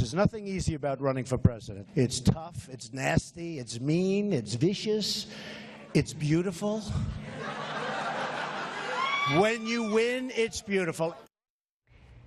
There's nothing easy about running for president. It's tough, it's nasty, it's mean, it's vicious, it's beautiful. When you win, it's beautiful.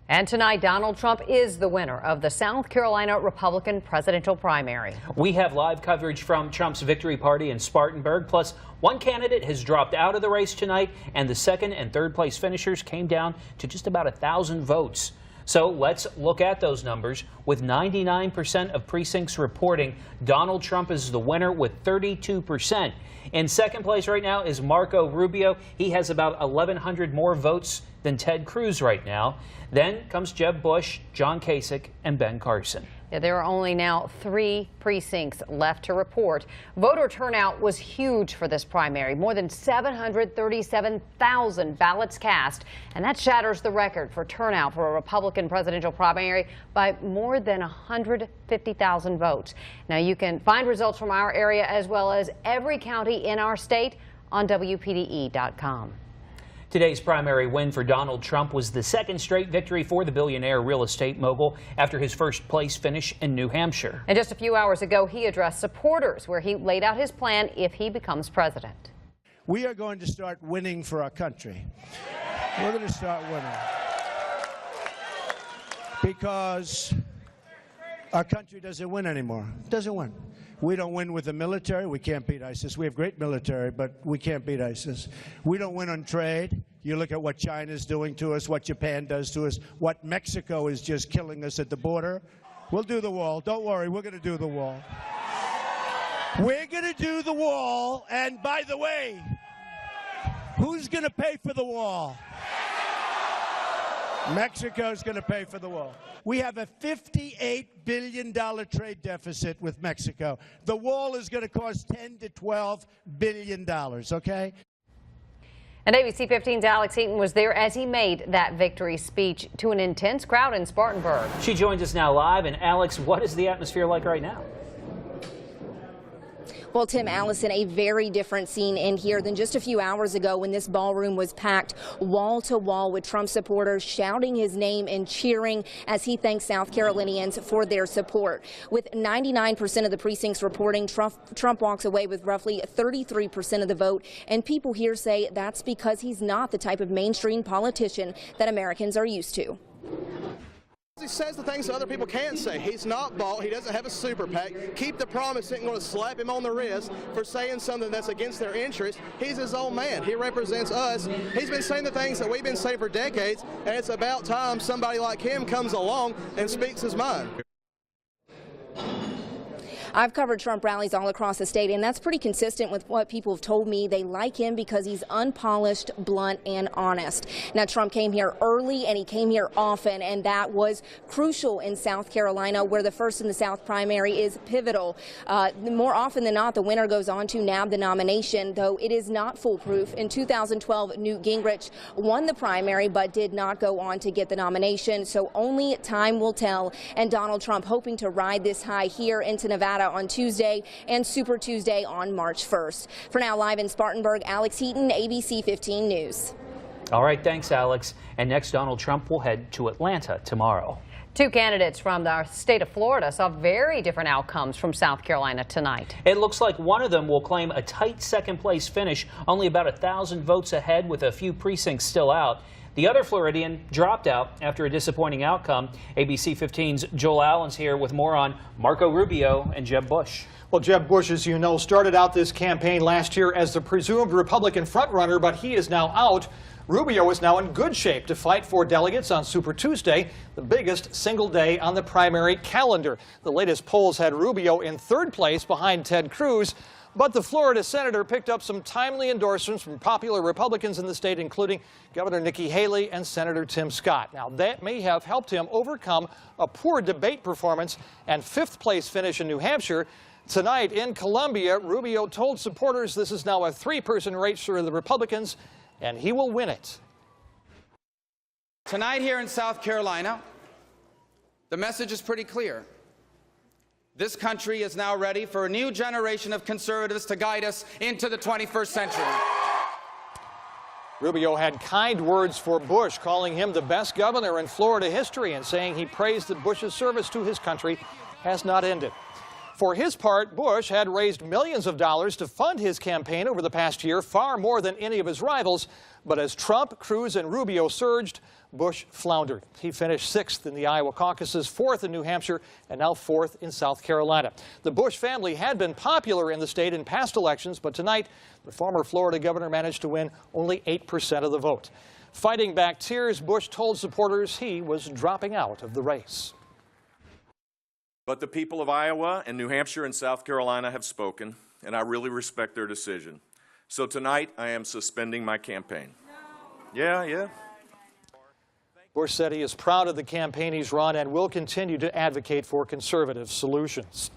And tonight, Donald Trump is the winner of the South Carolina Republican presidential primary. We have live coverage from Trump's victory party in Spartanburg. Plus, one candidate has dropped out of the race tonight, and the second and third place finishers came down to just about 1,000 votes. So let's look at those numbers. With 99% of precincts reporting, Donald Trump is the winner with 32%. In second place right now is Marco Rubio. He has about 1,100 more votes than Ted Cruz right now. Then comes Jeb Bush, John Kasich, and Ben Carson. Yeah, there are only now 3 precincts left to report. Voter turnout was huge for this primary, more than 737,000 ballots cast, and that shatters the record for turnout for a Republican presidential primary by more than 150,000 votes. Now, you can find results from our area as well as every county in our state on WPDE.com. Today's primary win for Donald Trump was the second straight victory for the billionaire real estate mogul after his first place finish in New Hampshire. And just a few hours ago, he addressed supporters where he laid out his plan if he becomes president. We are going to start winning for our country. We're going to start winning. Because our country doesn't win anymore. It doesn't win. We don't win with the military. We can't beat ISIS. We have great military, but we can't beat ISIS. We don't win on trade. You look at what China's doing to us, what Japan does to us, what Mexico is just killing us at the border. We'll do the wall. Don't worry, we're going to do the wall. We're going to do the wall, and by the way, who's going to pay for the wall? Mexico's going to pay for the wall. We have a $58 billion trade deficit with Mexico. The wall is going to cost $10 to $12 billion, okay? And ABC 15's Alex Eaton was there as he made that victory speech to an intense crowd in Spartanburg. She joins us now live. And Alex, what is the atmosphere like right now? Well, Tim, Allison, a very different scene in here than just a few hours ago when this ballroom was packed wall to wall with Trump supporters shouting his name and cheering as he thanks South Carolinians for their support. With 99% of the precincts reporting, Trump walks away with roughly 33% of the vote, and people here say that's because he's not the type of mainstream politician that Americans are used to. He says the things that other people can't say. He's not bought. He doesn't have a super PAC. Keep the Promise isn't going to slap him on the wrist for saying something that's against their interest. He's his own man. He represents us. He's been saying the things that we've been saying for decades, and it's about time somebody like him comes along and speaks his mind. I've covered Trump rallies all across the state, and that's pretty consistent with what people have told me. They like him because he's unpolished, blunt, and honest. Now, Trump came here early, and he came here often, and that was crucial in South Carolina, where the First in the South primary is pivotal. More often than not, the winner goes on to nab the nomination, though it is not foolproof. In 2012, Newt Gingrich won the primary, but did not go on to get the nomination, so only time will tell. And Donald Trump hoping to ride this high here into Nevada on Tuesday and Super Tuesday on March 1st. For now, live in Spartanburg, Alex Heaton, ABC 15 News. All right, thanks, Alex. And next, Donald Trump will head to Atlanta tomorrow. 2 candidates from the state of Florida saw very different outcomes from South Carolina tonight. It looks like one of them will claim a tight second-place finish, only about 1,000 votes ahead with a few precincts still out. The other Floridian dropped out after a disappointing outcome. ABC 15's Joel Allen's here with more on Marco Rubio and Jeb Bush. Well, Jeb Bush, as you know, started out this campaign last year as the presumed Republican frontrunner, but he is now out. Rubio is now in good shape to fight for delegates on Super Tuesday, the biggest single day on the primary calendar. The latest polls had Rubio in third place behind Ted Cruz. But the Florida senator picked up some timely endorsements from popular Republicans in the state, including Governor Nikki Haley and Senator Tim Scott. Now, that may have helped him overcome a poor debate performance and fifth-place finish in New Hampshire. Tonight in Columbia, Rubio told supporters this is now a 3-person race for the Republicans, and he will win it. Tonight here in South Carolina, the message is pretty clear. This country is now ready for a new generation of conservatives to guide us into the 21st century. Rubio had kind words for Bush, calling him the best governor in Florida history and saying he praised that Bush's service to his country has not ended. For his part, Bush had raised millions of dollars to fund his campaign over the past year, far more than any of his rivals. But as Trump, Cruz, and Rubio surged, Bush floundered. He finished 6th in the Iowa caucuses, 4th in New Hampshire, and now 4th in South Carolina. The Bush family had been popular in the state in past elections, but tonight the former Florida governor managed to win only 8% of the vote. Fighting back tears, Bush told supporters he was dropping out of the race. But the people of Iowa and New Hampshire and South Carolina have spoken, and I really respect their decision. So tonight, I am suspending my campaign. Yeah. Bush said he is proud of the campaign he's run and will continue to advocate for conservative solutions.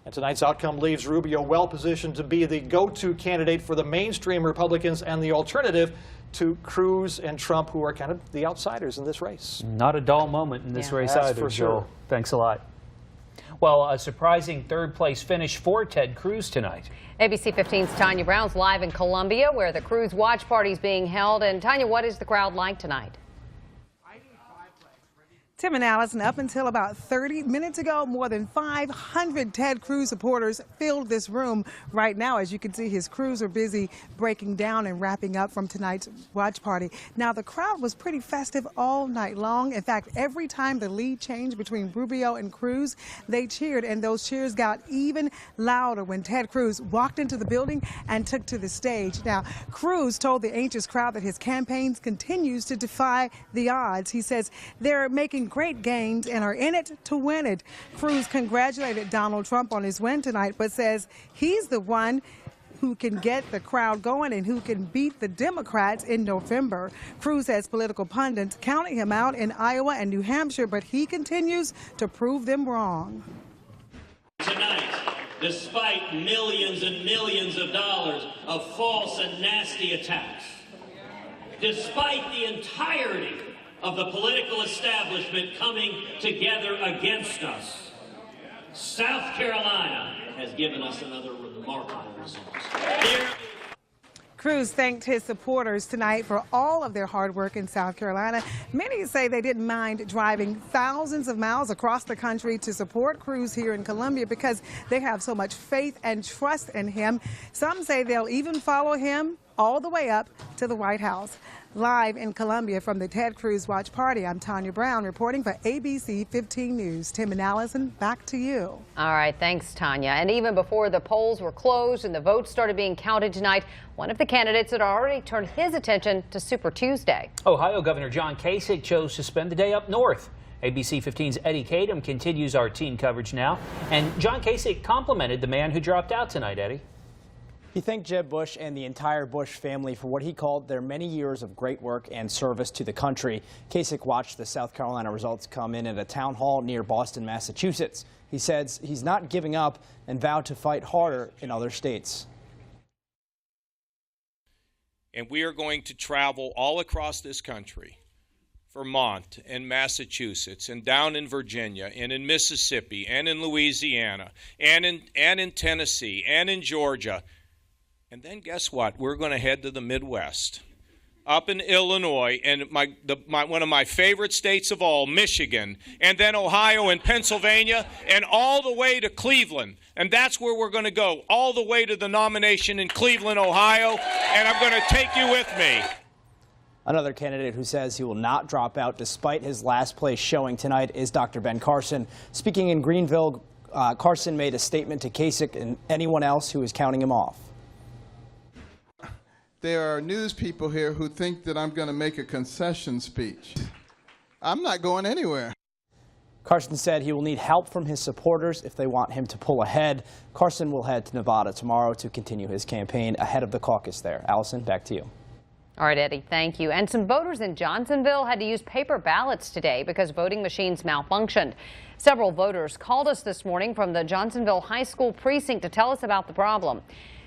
And tonight's outcome leaves Rubio well positioned to be the go-to candidate for the mainstream Republicans and the alternative to Cruz and Trump, who are kind of the outsiders in this race. Not a dull moment in this race That's either, for sure. Joel. Thanks a lot. Well, a surprising third-place finish for Ted Cruz tonight. ABC 15's Tanya Brown's live in Columbia, where the Cruz watch party is being held. And Tanya, what is the crowd like tonight? Tim and Allison, up until about 30 minutes ago, more than 500 Ted Cruz supporters filled this room. Right now, as you can see, his crews are busy breaking down and wrapping up from tonight's watch party. Now, the crowd was pretty festive all night long. In fact, every time the lead changed between Rubio and Cruz, they cheered, and those cheers got even louder when Ted Cruz walked into the building and took to the stage. Now, Cruz told the anxious crowd that his campaign continues to defy the odds. He says they're making great gains and are in it to win it. Cruz congratulated Donald Trump on his win tonight, but says he's the one who can get the crowd going and who can beat the Democrats in November. Cruz has political pundits counting him out in Iowa and New Hampshire, but he continues to prove them wrong. Tonight, despite millions and millions of dollars of false and nasty attacks, despite the entirety of the political establishment coming together against us, South Carolina has given us another remarkable result. Cruz thanked his supporters tonight for all of their hard work in South Carolina. Many say they didn't mind driving thousands of miles across the country to support Cruz here in Columbia because they have so much faith and trust in him. Some say they'll even follow him all the way up to the White House. Live in Columbia from the Ted Cruz Watch Party, I'm Tanya Brown reporting for ABC 15 News. Tim and Allison, back to you. All right, thanks, Tanya. And even before the polls were closed and the votes started being counted tonight, one of the candidates had already turned his attention to Super Tuesday. Ohio Governor John Kasich chose to spend the day up north. ABC 15's Eddie Kadam continues our team coverage now. And John Kasich complimented the man who dropped out tonight, Eddie. He thanked Jeb Bush and the entire Bush family for what he called their many years of great work and service to the country. Kasich watched the South Carolina results come in at a town hall near Boston, Massachusetts. He says he's not giving up and vowed to fight harder in other states. And we are going to travel all across this country, Vermont and Massachusetts and down in Virginia and in Mississippi and in Louisiana and in Tennessee and in Georgia. And then guess what? We're going to head to the Midwest, up in Illinois, and one of my favorite states of all, Michigan, and then Ohio and Pennsylvania, and all the way to Cleveland. And that's where we're going to go, all the way to the nomination in Cleveland, Ohio, and I'm going to take you with me. Another candidate who says he will not drop out despite his last place showing tonight is Dr. Ben Carson. Speaking in Greenville, Carson made a statement to Kasich and anyone else who is counting him off. There are news people here who think that I'm going to make a concession speech. I'm not going anywhere. Carson said he will need help from his supporters if they want him to pull ahead. Carson will head to Nevada tomorrow to continue his campaign ahead of the caucus there. Allison, back to you. All right, Eddie, thank you. And some voters in Johnsonville had to use paper ballots today because voting machines malfunctioned. Several voters called us this morning from the Johnsonville High School precinct to tell us about the problem.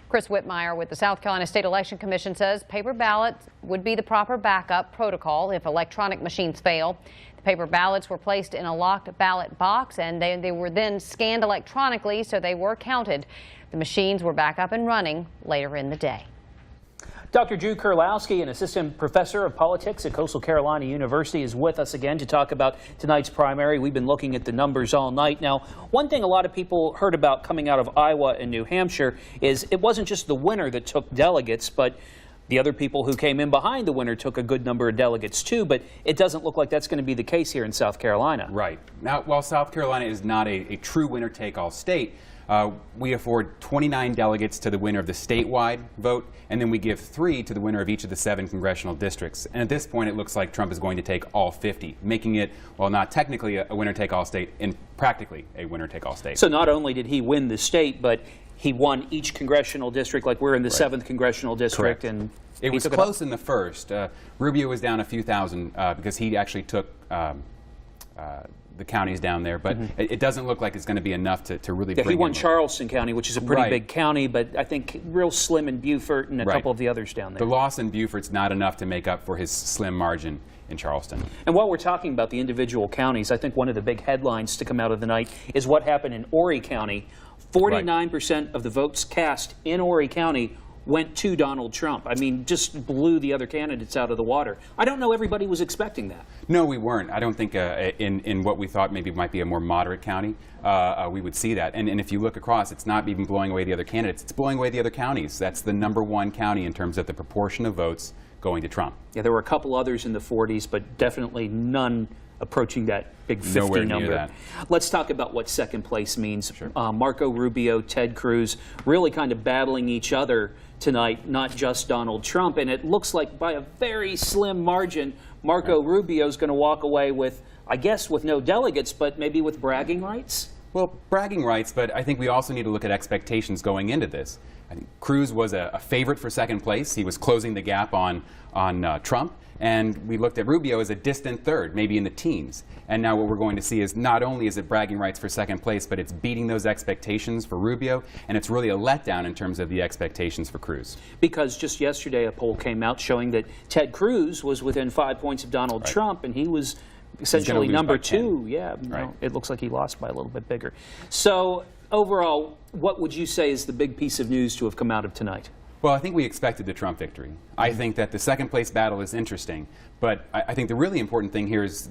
Chris Whitmire with the South Carolina State Election Commission says paper ballots would be the proper backup protocol if electronic machines fail. The paper ballots were placed in a locked ballot box and they were then scanned electronically, so they were counted. The machines were back up and running later in the day. Dr. Drew Kurlowski, an assistant professor of politics at Coastal Carolina University, is with us again to talk about tonight's primary. We've been looking at the numbers all night. Now, one thing a lot of people heard about coming out of Iowa and New Hampshire is it wasn't just the winner that took delegates, but the other people who came in behind the winner took a good number of delegates too, but it doesn't look like that's going to be the case here in South Carolina. Right. Now, while South Carolina is not a true winner-take-all state, we afford 29 delegates to the winner of the statewide vote, and then we give 3 to the winner of each of the 7 congressional districts. And at this point, it looks like Trump is going to take all 50, making it, well, not technically a winner-take-all state, and practically a winner-take-all state. So not only did he win the state, but he won each congressional district, like we're in the 7th congressional district. Correct. And it was close in the first. Rubio was down a few thousand because he actually took the counties down there, but it doesn't look like it's going to be enough to really bring he won Charleston County, which is a pretty big county, but I think real slim in Beaufort and a couple of the others down there. The loss in Beaufort's not enough to make up for his slim margin in Charleston. And while we're talking about the individual counties, I think one of the big headlines to come out of the night is what happened in Horry County. 49% of the votes cast in Horry County went to Donald Trump. I mean, just blew the other candidates out of the water. I don't know everybody was expecting that. No, we weren't. I don't think in what we thought maybe might be a more moderate county, we would see that. And if you look across, it's not even blowing away the other candidates. It's blowing away the other counties. That's the #1 county in terms of the proportion of votes going to Trump. Yeah, there were a couple others in the 40s, but definitely none approaching that big 50 Nowhere number. near that. Let's talk about what second place means. Sure. Marco Rubio, Ted Cruz, really kind of battling each other tonight, not just Donald Trump. And it looks like by a very slim margin, Marco Rubio is going to walk away with, I guess, with no delegates, but maybe with bragging rights? Well, bragging rights, but I think we also need to look at expectations going into this. I think Cruz was a favorite for second place. He was closing the gap on Trump. And we looked at Rubio as a distant third, maybe in the teens. And now what we're going to see is not only is it bragging rights for second place, but it's beating those expectations for Rubio, and it's really a letdown in terms of the expectations for Cruz. Because just yesterday a poll came out showing that Ted Cruz was within 5 points of Donald Trump, and he was essentially number 2. Yeah, no, it looks like he lost by a little bit bigger. So overall, what would you say is the big piece of news to have come out of tonight? Well, I think we expected the Trump victory. I think that the second place battle is interesting, but I think the really important thing here is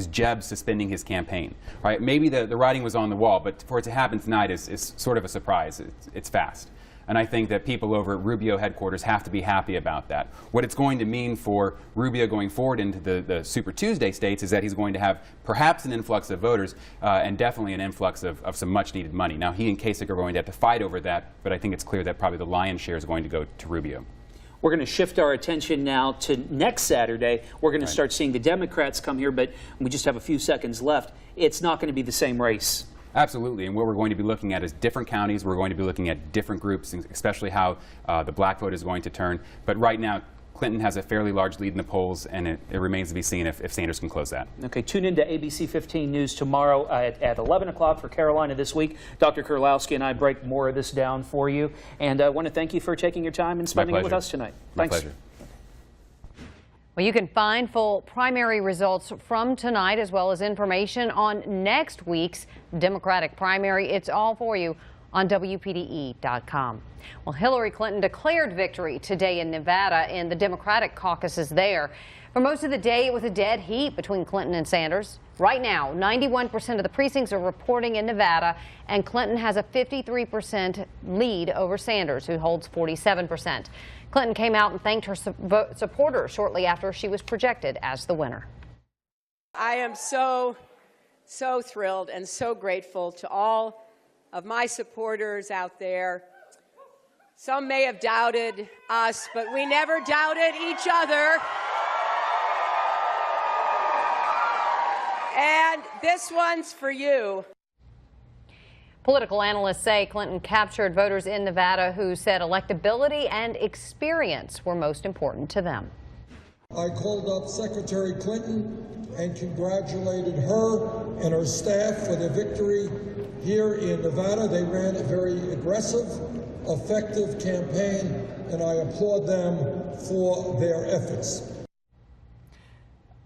Jeb suspending his campaign. Right? Maybe the writing was on the wall, but for it to happen tonight is sort of a surprise. It's fast. And I think that people over at Rubio headquarters have to be happy about that. What it's going to mean for Rubio going forward into the Super Tuesday states is that he's going to have perhaps an influx of voters and definitely an influx of some much needed money. Now, he and Kasich are going to have to fight over that, but I think it's clear that probably the lion's share is going to go to Rubio. We're going to shift our attention now to next Saturday. We're going to start seeing the Democrats come here, but we just have a few seconds left. It's not going to be the same race. Absolutely, and what we're going to be looking at is different counties. We're going to be looking at different groups, especially how the black vote is going to turn. But right now, Clinton has a fairly large lead in the polls, and it remains to be seen if Sanders can close that. Okay, tune in to ABC 15 News tomorrow at 11 o'clock for Carolina This Week. Dr. Kurlowski and I break more of this down for you, and I want to thank you for taking your time and spending it with us tonight. My Thanks. pleasure. Well, you can find full primary results from tonight as well as information on next week's Democratic primary. It's all for you on WPDE.com. Well, Hillary Clinton declared victory today in Nevada in the Democratic caucuses there. For most of the day, it was a dead heat between Clinton and Sanders. Right now, 91% of the precincts are reporting in Nevada, and Clinton has a 53% lead over Sanders, who holds 47%. Clinton came out and thanked her supporters shortly after she was projected as the winner. I am so thrilled and so grateful to all of my supporters out there. Some may have doubted us, but we never doubted each other. And this one's for you. Political analysts say Clinton captured voters in Nevada who said electability and experience were most important to them. I called up Secretary Clinton and congratulated her and her staff for their victory here in Nevada. They ran a very aggressive, effective campaign, and I applaud them for their efforts.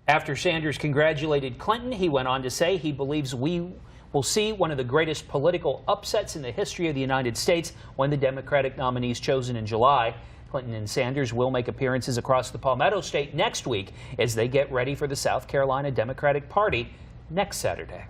After Sanders congratulated Clinton, he went on to say he believes we will see one of the greatest political upsets in the history of the United States when the Democratic nominee is chosen in July. Clinton and Sanders will make appearances across the Palmetto State next week as they get ready for the South Carolina Democratic Party next Saturday.